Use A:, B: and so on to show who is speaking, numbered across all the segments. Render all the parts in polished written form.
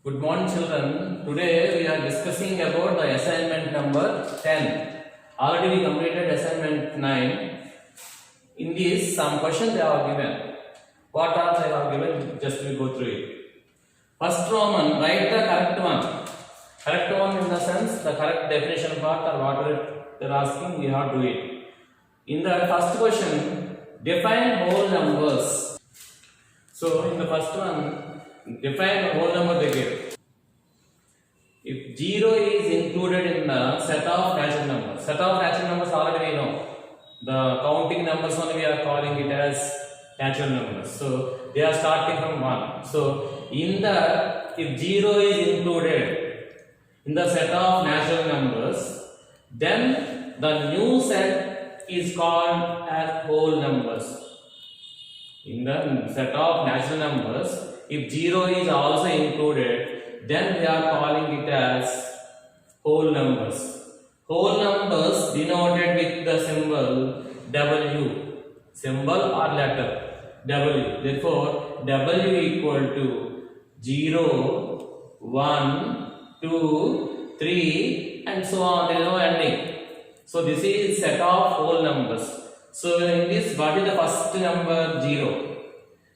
A: Good morning, children. Today we are discussing about the assignment number 10. Already we completed assignment 9. In this, some questions they are given. What are they are given? Just we go through it. First Roman, write the correct one. Correct one in the sense, the correct definition part or whatever they are asking, we have to do it. In the first question, define whole numbers. So, in the first one, define the whole number they give. If 0 is included in the set of natural numbers, already we know. The counting numbers only we are calling it as natural numbers. So, they are starting from 1. So, if 0 is included in the set of natural numbers, then the new set is called as whole numbers. In the set of natural numbers, if 0 is also included, then we are calling it as whole numbers. Whole numbers denoted with the symbol W, symbol or letter W. Therefore, W equal to 0, 1, 2, 3 and so on. There is no ending. So, this is set of whole numbers. So, in this, what is the first number? 0.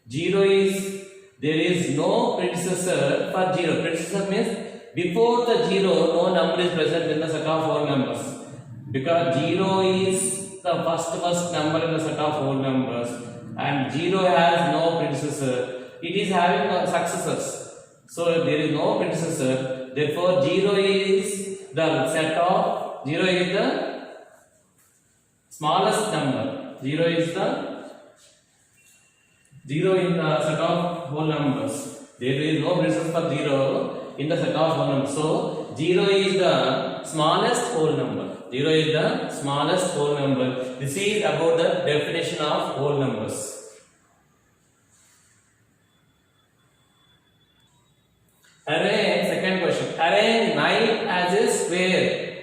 A: 0 is, there is no predecessor for 0. Predecessor means before the 0, no number is present in the set of whole numbers. Because 0 is the first number in the set of whole numbers and 0 has no predecessor. It is having successors. So, there is no predecessor. Therefore, 0 is the set of, 0 is the smallest number. 0 is the 0 in the set of whole numbers. There is no predecessor for 0 in the set of whole numbers. So, 0 is the smallest whole number. 0 is the smallest whole number. This is about the definition of whole numbers. Arrange, second question. Arrange 9 as a square.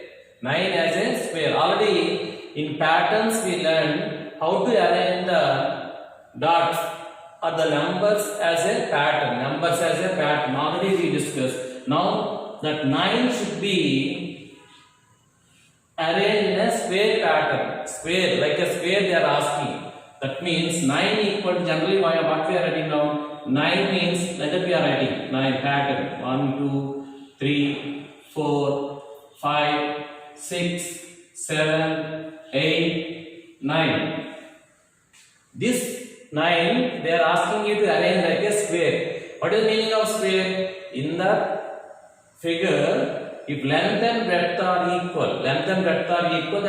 A: 9 as a square. Already in patterns we learned how to arrange the dots or the numbers as a pattern. Numbers as a pattern. Already we discussed. Now that 9 should be arranged in a square pattern. Square, like a square they are asking. That means 9 equal to, generally what we are writing now? 9 means, let us we are writing 9 pattern. 1, 2, 3, 4, 5, 6, 7, 8, 9. This 9, they are asking you to arrange like a square. What is the meaning of square? In the figure, if length and breadth are equal, then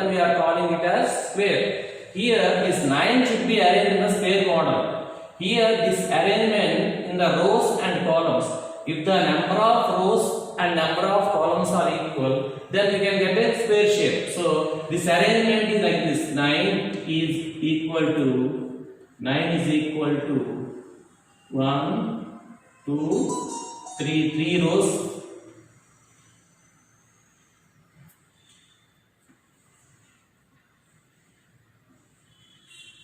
A: we are calling it as square. Here, this 9 should be arranged in a square model. Here, this arrangement in the rows and columns, if the number of rows and number of columns are equal, then we can get a square shape. So, this arrangement is like this. 9 is equal to 1, 2, 3 rows.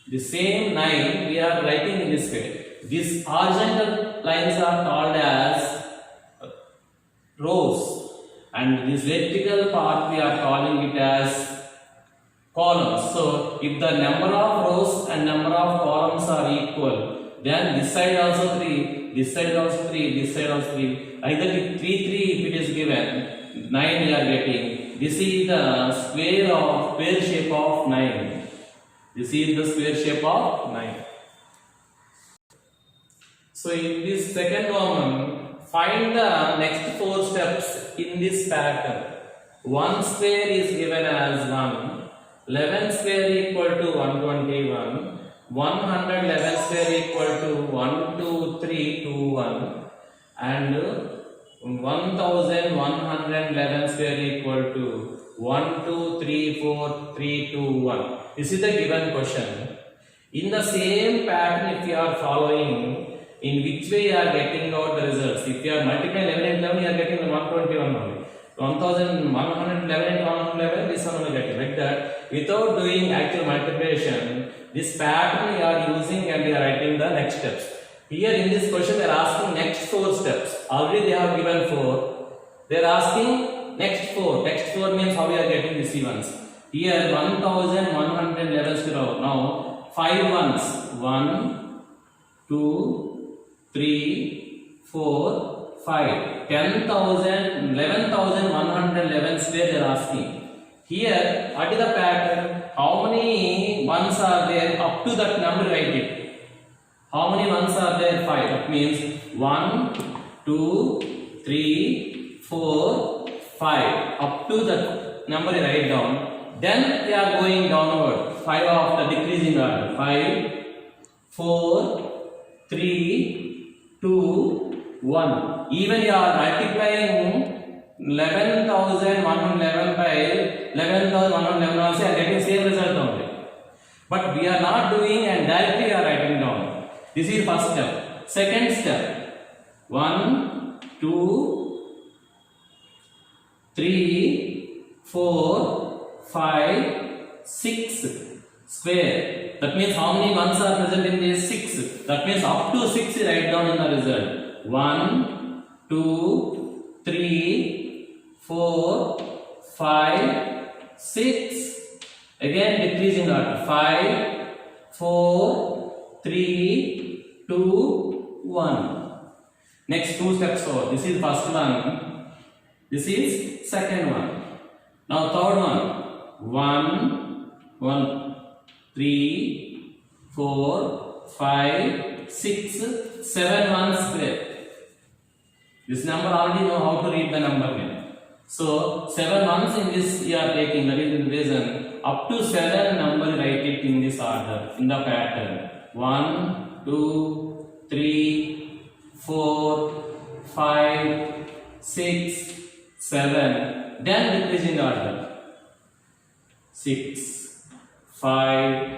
A: The same 9 we are writing in this way. These horizontal lines are called as rows and this vertical part we are calling it as columns. So, if the number of rows and number of columns are equal, then this side also 3, this side also 3, this side also 3. Either 3, if it is given, 9 we are getting. This is the square shape of 9. This is the square shape of 9. So, in this second one, find the next 4 steps in this pattern. 1 square is given as 1, 11 square equal to 121, 111 square equal to 12321 and 1111 square equal to 1234321. This is the given question. In the same pattern, if you are following, in which way you are getting out the results? If you are multiplying 11 and 11, you are getting 121 only. 1111 into 111, this one only getting like that. Without doing actual multiplication, this pattern you are using and you are writing the next steps. Here in this question they are asking next 4 steps. Already they have given 4. They are asking next 4. Next 4 means how we are getting the C1s. Here 1111 to row. Now 5 ones. 1, 2, 3, 4, 5. 10,000, 11,111 square they are asking. Here, what is the pattern? How many ones are there? Up to that number write it. How many ones are there? 5. That means 1, 2, 3, 4, 5. Up to that number write down. Then they are going downward. 5 after decreasing order. 5, 4, 3, 2, 1. Even you are multiplying 11,111 by 11,111 also are getting same result only. But we are not doing and directly we are writing down. This is first step. Second step. 1, 2, 3, 4, 5, 6 square. That means how many ones are present in this? 6. That means up to 6 write down in the result. 1, 2, 3, 4, 5, 6. Again decreasing order. 5, 4, 3, 2, 1. Next 2 steps over. This is first one. This is second one. Now third one. 1, 1, 3, 4, 5, 6, 7 ones square. This number already know how to read the number here. So 7 ones in this you are taking, that is the reason. Up to 7 number write it in this order, in the pattern. 1, 2, 3, 4, 5, 6, 7. Then decreasing order. 6, 5,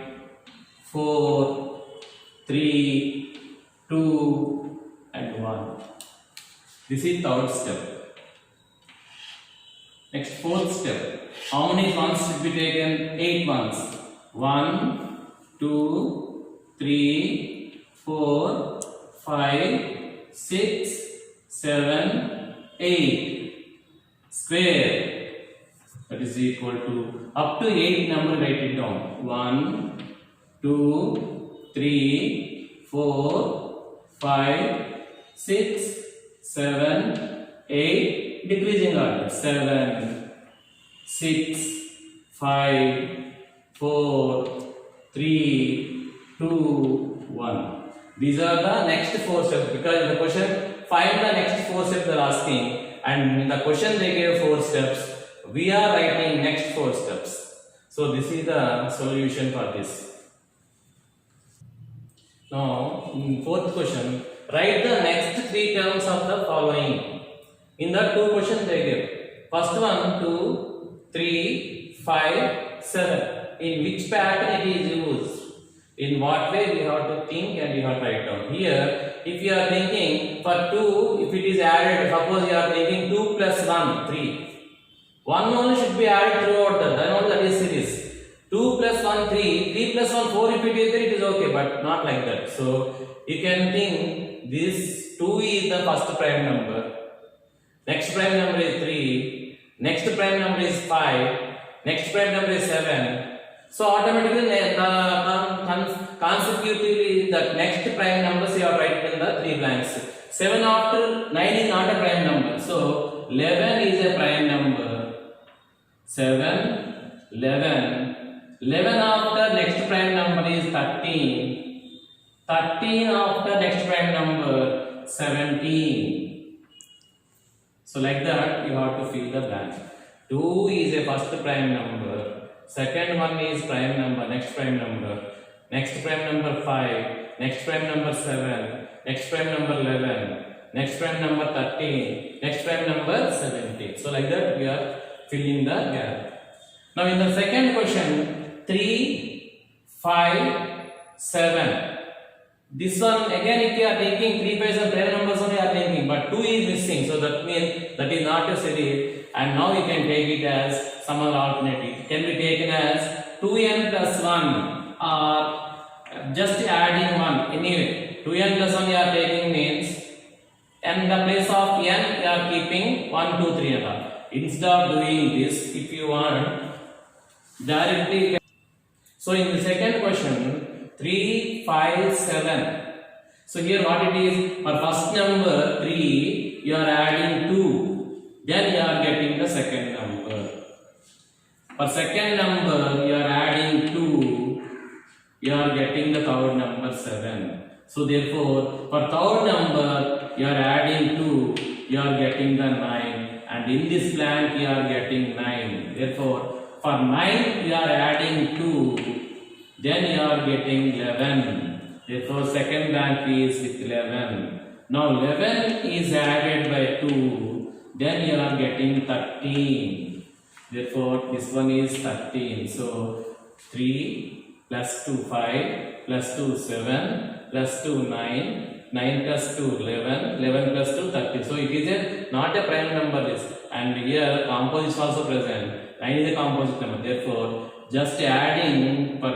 A: 4, 3, 2, and 1. This is third step. Next fourth step. How many ones should be taken? 8 ones. 1, 2, 3, 4, 5, 6, 7, 8. Square. That is equal to up to 8 number write it down. 1, 2, 3, 4, 5, 6, 7, 8. Decreasing order. 7, 6, 5, 4, 3, 2, 1. These are the next 4 steps, because in the question find the next 4 steps they are asking, and in the question they gave 4 steps. We are writing next 4 steps. So this is the solution for this. Now in fourth question, write the next 3 terms of the following. In the 2 questions they gave. First one 2, 3, 5, 7. In which pattern it is used? In what way we have to think and we have to write down. Here, if you are thinking for 2, if it is added, suppose you are thinking 2 plus 1, 3. 1 only should be added throughout that, then only that is series. 2 plus 1, 3, 3 plus 1, 4, if it is there, it is okay, but not like that. So, you can think this 2 is the first prime number. Next prime number is 3. Next prime number is 5. Next prime number is 7. So automatically consecutively the next prime numbers you are writing in the 3 blanks. 7 after 9 is not a prime number. So 11 is a prime number. 7, 11. 11 after next prime number is 13. 13 after next prime number 17. So like that you have to fill the blank. 2 is a first prime number. Second one is prime number, next prime number. Next prime number 5. Next prime number 7. Next prime number 11. Next prime number 13. Next prime number 17. So like that we are filling the gap. Now in the second question, 3, 5, 7. This one again, if you are taking 3 5s and prime numbers only are taking, but 2 is missing, so that means that is not a series, and now you can take it as some other alternative. It can be taken as 2n plus 1 or just adding 1 anyway. 2n plus 1 you are taking means and the place of n you are keeping 1, 2, 3 and all. Instead of doing this, if you want directly, so in the second question 3, 5, 7. So here what it is, for first number 3 you are adding 2, then you are getting the second number. For second number you are adding 2, you are getting the third number 7. So therefore for third number you are adding 2, you are getting the 9, and in this blank you are getting 9. Therefore for 9 you are adding 2, then you are getting 11. Therefore second blank is with 11. Now 11 is added by 2, then you are getting 13. Therefore this one is 13. So 3 plus 2 5 plus 2 7 plus 2 9, 9 plus 2 11, 11 plus 2 13. So it is not a prime number list, and here composite is also present. 9 is a composite number. Therefore just adding per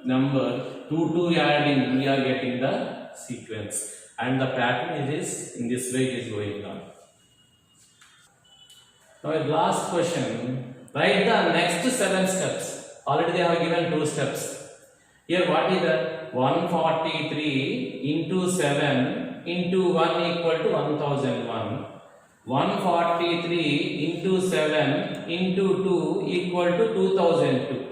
A: number 2 adding, we are getting the sequence, and the pattern is in this way it is going on. Now the last question, write the next 7 steps. Already they have given 2 steps. Here what is that? 143 into 7 into 1 equal to 1001. 143 into 7 into 2 equal to 2002.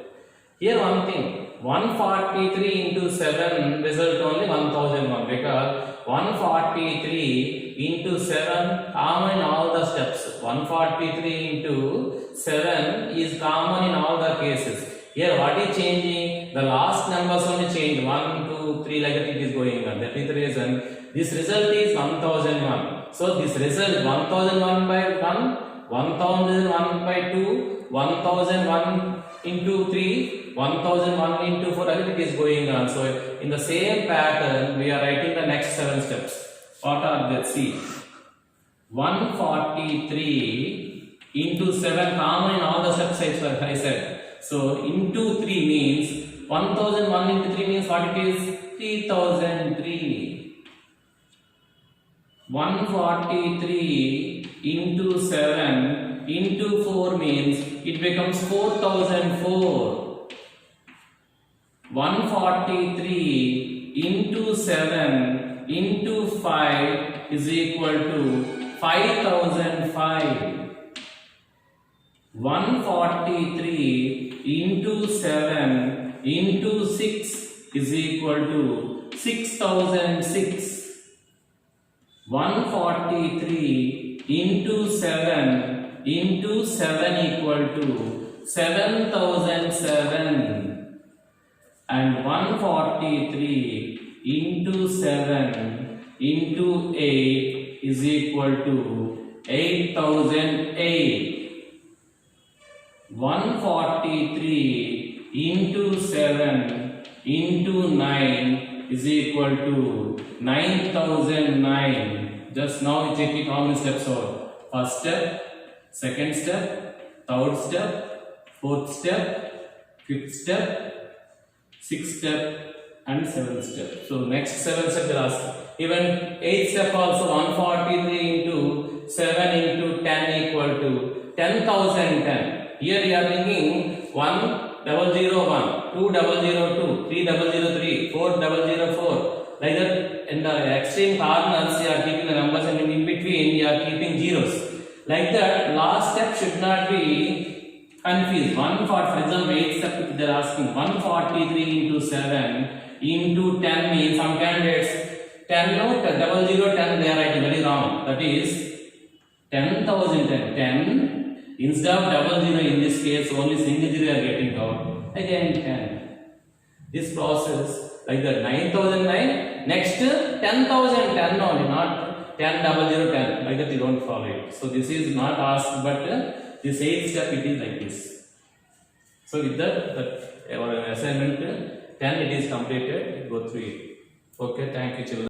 A: Here one thing, 143 into 7 result only 1001, because 143 into 7 common in all the steps. 143 into 7 is common in all the cases. Here what is changing? The last numbers only change. 1, 2, 3 like that it is going on. That is the reason. This result is 1001. So this result 1001 by 1, 1001 by 2, 1001 into 3, 1001 into 4 like it is going on. So in the same pattern we are writing the next 7 steps. What are they? See. 143 into 7 common in all the steps I said. So into 3 means 1001 into 3 means what it is? 3003. 143 into 7 into 4 means it becomes 4004. 143 into 7 into 5 is equal to 5005. 143 into 7 into 6 is equal to 6006. 143 into 7 into 7 equal to 7007. And 143 into 7 into 8 is equal to 8008. 143 into 7 into 9 is equal to 9009. Just now we check it how many steps are. First step, second step, third step, fourth step, fifth step, sixth step, and seventh step. So next 7 steps are asked. Even 8th step also, 143 into 7 into 10 equal to 10,010. Here we are thinking 1001, 2002, 3003, 4004. Like that, in the extreme corners you are keeping the numbers, and in between you are keeping zeros. Like that, last step should not be confused. For example, 8th step they are asking 143 into 7 into 10 means some candidates 10 no 10 they are writing very wrong. That is 10,010. 10 instead of 00 in this case only single zero are getting out. Again 10. This process like that 9009 next 10,010 only, not 10,0010 like that you don't follow it. So this is not asked, but this 8th step it is like this. So with that our assignment 10 it is completed. Go through it. Okay, thank you children.